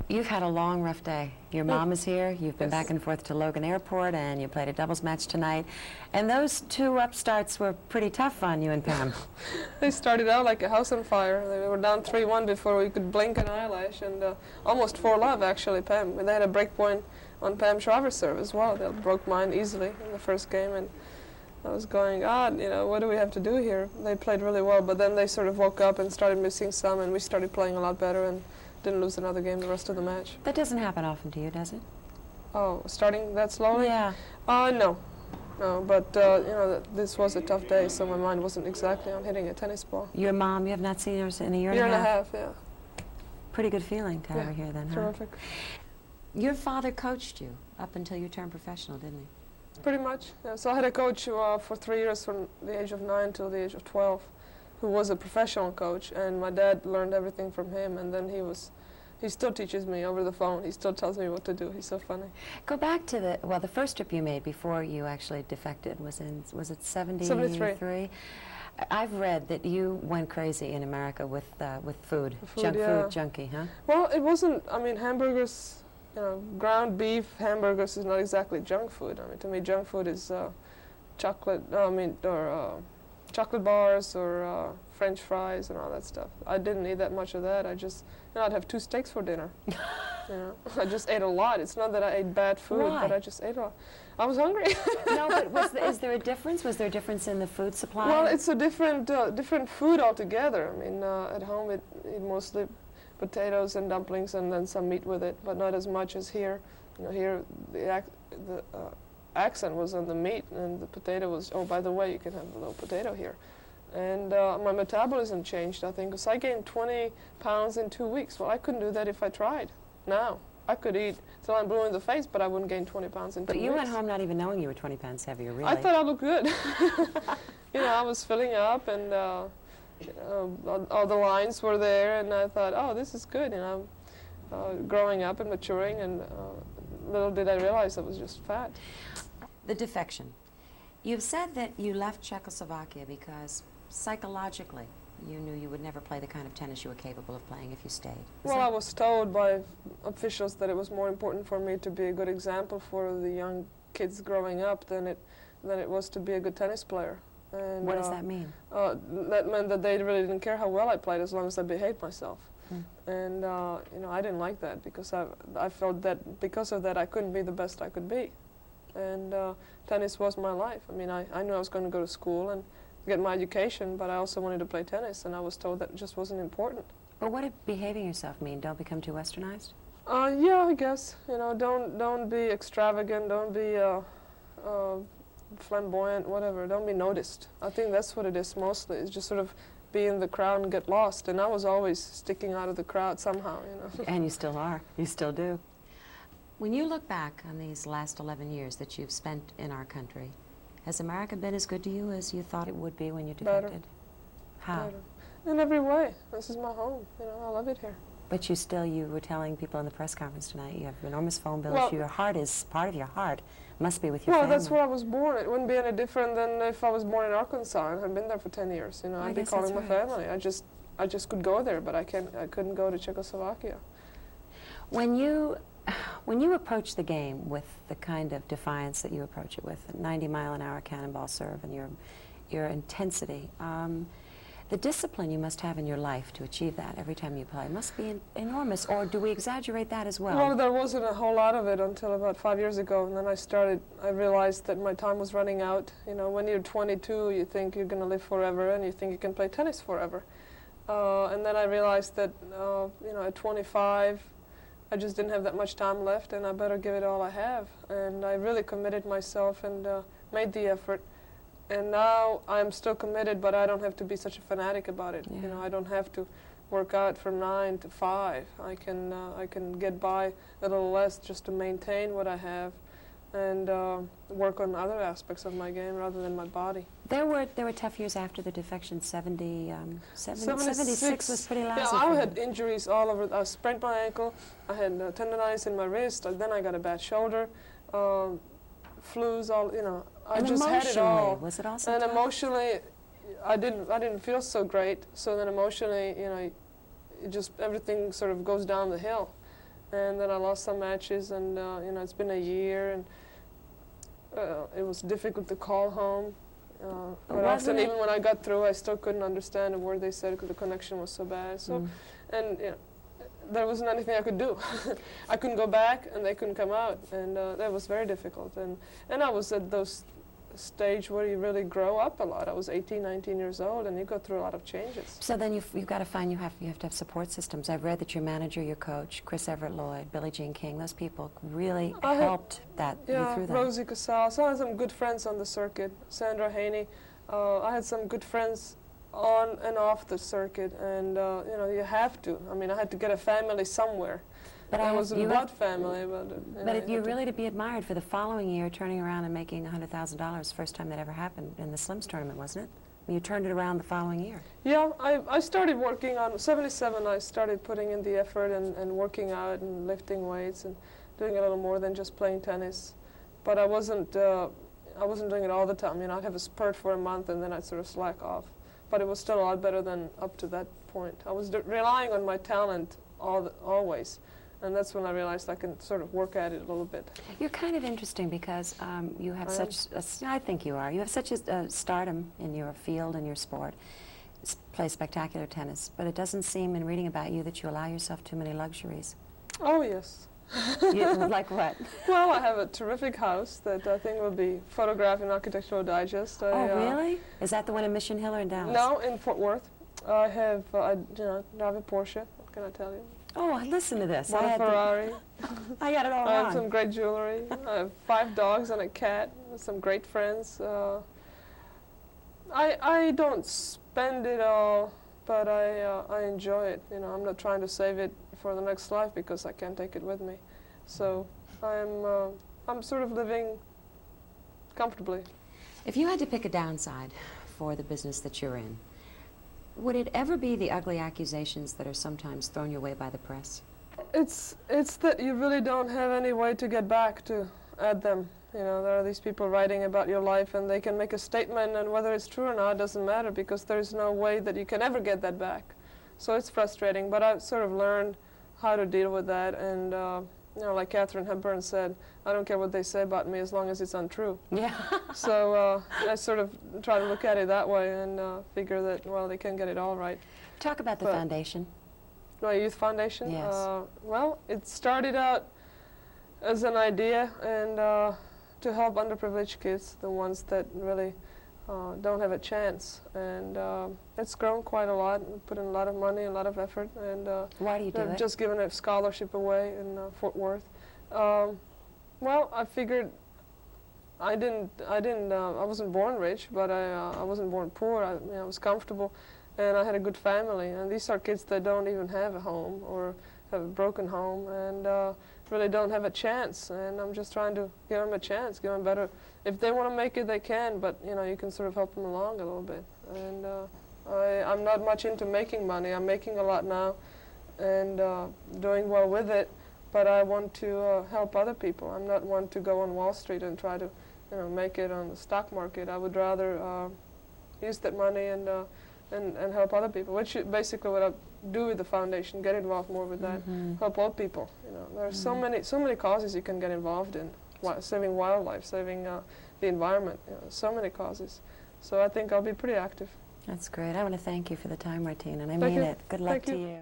You've had a long, rough day. Your mom is here. You've been back and forth to Logan Airport, and you played a doubles match tonight. And those two upstarts were pretty tough on you and Pam. They started out like a house on fire. They were down 3-1 before we could blink an eyelash, and almost 4-love, actually, Pam. And they had a break point on Pam Shriver's serve as well. They broke mine easily in the first game, and I was going, you know, what do we have to do here? They played really well, but then they sort of woke up and started missing some, and we started playing a lot better and didn't lose another game the rest of the match. That doesn't happen often to you, does it? Oh, starting that slowly? Yeah. No. No, but, you know, this was a tough day, so my mind wasn't exactly on hitting a tennis ball. Your mom, you have not seen her in a year and a half? Year and a half, yeah. Pretty good feeling to have her here then, huh? Terrific. Your father coached you up until you turned professional, didn't he? Pretty much, yeah. So I had a coach for 3 years from the age of 9 till the age of 12, who was a professional coach, and my dad learned everything from him, and then he still teaches me over the phone. He still tells me what to do. He's so funny. Go back to the first trip you made before you actually defected was it 73? 73. I've read that you went crazy in America with food, junk food junkie, huh? Well, it wasn't, I mean, hamburgers, you know, ground beef hamburgers is not exactly junk food. I mean, to me, junk food is chocolate bars or French fries and all that stuff. I didn't eat that much of that. I just, you know, I'd have 2 steaks for dinner. You know, I just ate a lot. It's not that I ate bad food, but I just ate a lot. I was hungry. No, but is there a difference? Was there a difference in the food supply? Well, it's a different food altogether. I mean, at home it mostly potatoes and dumplings and then some meat with it, but not as much as here. You know, here the accent was on the meat, and the potato was, oh, by the way, you can have a little potato here. And my metabolism changed, I think, because I gained 20 pounds in 2 weeks. Well, I couldn't do that if I tried. Now, I could eat till I'm blue in the face, but I wouldn't gain 20 pounds in 2 weeks. But you went home not even knowing you were 20 pounds heavier, really. I thought I looked good. You know, I was filling up, and all the lines were there, and I thought, oh, this is good, you know, growing up and maturing, and little did I realize I was just fat. The defection. You've said that you left Czechoslovakia because psychologically you knew you would never play the kind of tennis you were capable of playing if you stayed. Well, I was told by officials that it was more important for me to be a good example for the young kids growing up than it was to be a good tennis player. And, what does that mean? That meant that they really didn't care how well I played as long as I behaved myself. And you know, I didn't like that because I felt that because of that I couldn't be the best I could be. And tennis was my life. I mean, I knew I was going to go to school and get my education, but I also wanted to play tennis, and I was told that just wasn't important. But what did behaving yourself mean? Don't become too westernized? Yeah, I guess. You know, don't be extravagant, don't be flamboyant, whatever. Don't be noticed. I think that's what it is mostly. It's just sort of be in the crowd and get lost. And I was always sticking out of the crowd somehow, you know. And you still are. You still do. When you look back on these last 11 years that you've spent in our country, has America been as good to you as you thought it would be when you defected? Better. How? Better. In every way. This is my home. You know, I love it here. But you were telling people in the press conference tonight, you have enormous phone bills. Well, your heart is, part of your heart must be with your family. Well, that's where I was born. It wouldn't be any different than if I was born in Arkansas and had been there for 10 years. You know, I'd be calling my family. I just could go there, but I couldn't go to Czechoslovakia. When you approach the game with the kind of defiance that you approach it with, a 90-mile-an-hour cannonball serve and your intensity, the discipline you must have in your life to achieve that every time you play must be enormous, or do we exaggerate that as well? Well, there wasn't a whole lot of it until about 5 years ago, and then I realized that my time was running out. You know, when you're 22, you think you're going to live forever, and you think you can play tennis forever. And then I realized that, you know, at 25, I just didn't have that much time left, and I better give it all I have. And I really committed myself and made the effort. And now I'm still committed, but I don't have to be such a fanatic about it. Yeah. You know, I don't have to work out from 9 to 5. I can get by a little less just to maintain what I have, and work on other aspects of my game rather than my body. There were tough years after the defection. 76 was pretty lousy. Yeah, I had injuries all over. I sprained my ankle. I had tendonitis in my wrist. Then I got a bad shoulder. Flus, all, you know. I just had it all. Was it also and tough? Emotionally, I didn't feel so great. So then emotionally, you know, it just everything sort of goes down the hill. and then I lost some matches, and you know, it's been a year, and it was difficult to call home. But often, even when I got through, I still couldn't understand a word they said because the connection was so bad. So, and you know, there wasn't anything I could do. I couldn't go back, and they couldn't come out, and that was very difficult. And I was at those stage where you really grow up a lot. I was 18, 19 years old, and you go through a lot of changes. So then you've got to find, you have to have support systems. I've read that your manager, your coach, Chris Everett Lloyd, Billie Jean King, those people really helped you through that. Rosie Casal. So I had some good friends on the circuit. Sandra Haney. I had some good friends on and off the circuit, and you know, you have to. I mean, I had to get a family somewhere. But I was a blood family. But you're really to be admired for the following year turning around and making $100,000, first time that ever happened in the Slims tournament, wasn't it? I mean, you turned it around the following year. Yeah, I started working on 77. I started putting in the effort and working out and lifting weights and doing a little more than just playing tennis. But I wasn't doing it all the time. You know, I'd have a spurt for a month and then I'd sort of slack off. But it was still a lot better than up to that point. I was relying on my talent always. And that's when I realized I can sort of work at it a little bit. You're kind of interesting because you have I think you are. You have such a stardom in your field and your sport. Play spectacular tennis, but it doesn't seem in reading about you that you allow yourself too many luxuries. Oh, yes. Like what? Well, I have a terrific house that I think will be photographed in Architectural Digest. Oh, really? Is that the one in Mission Hill or in Dallas? No, in Fort Worth. I have, drive a Porsche. What can I tell you? Oh, listen to this. I have a Ferrari. I got it all wrong. I have some great jewelry. I have 5 dogs and a cat. Some great friends. I don't spend it all, but I enjoy it. You know, I'm not trying to save it for the next life because I can't take it with me. So I'm sort of living comfortably. If you had to pick a downside for the business that you're in, would it ever be the ugly accusations that are sometimes thrown your way by the press? It's that you really don't have any way to get back at them. You know, there are these people writing about your life, and they can make a statement, and whether it's true or not doesn't matter because there's no way that you can ever get that back. So it's frustrating, but I've sort of learned how to deal with that, and you know, like Katharine Hepburn said, I don't care what they say about me as long as it's untrue. Yeah. So I sort of try to look at it that way and figure that, well, they can get it all right. Talk about the foundation. My youth foundation? Yes. Well, it started out as an idea and to help underprivileged kids, the ones that really don't have a chance. And it's grown quite a lot. We put in a lot of money, a lot of effort. And why do you do it? I've just given a scholarship away in Fort Worth. Well, I figured I wasn't born rich, but I wasn't born poor. I was comfortable, and I had a good family. And these are kids that don't even have a home or have a broken home and really don't have a chance. And I'm just trying to give them a chance, give them better. If they want to make it, they can, but you know, you can sort of help them along a little bit. And I'm not much into making money. I'm making a lot now and doing well with it, but I want to help other people. I'm not one to go on Wall Street and try to, you know, make it on the stock market. I would rather use that money and help other people, which is basically what I do with the foundation, get involved more with that, help all people. You know, there are so many causes you can get involved in, saving wildlife, saving the environment, you know, so many causes. So I think I'll be pretty active. That's great. I want to thank you for the time, Martina, and I mean it. Good luck to you.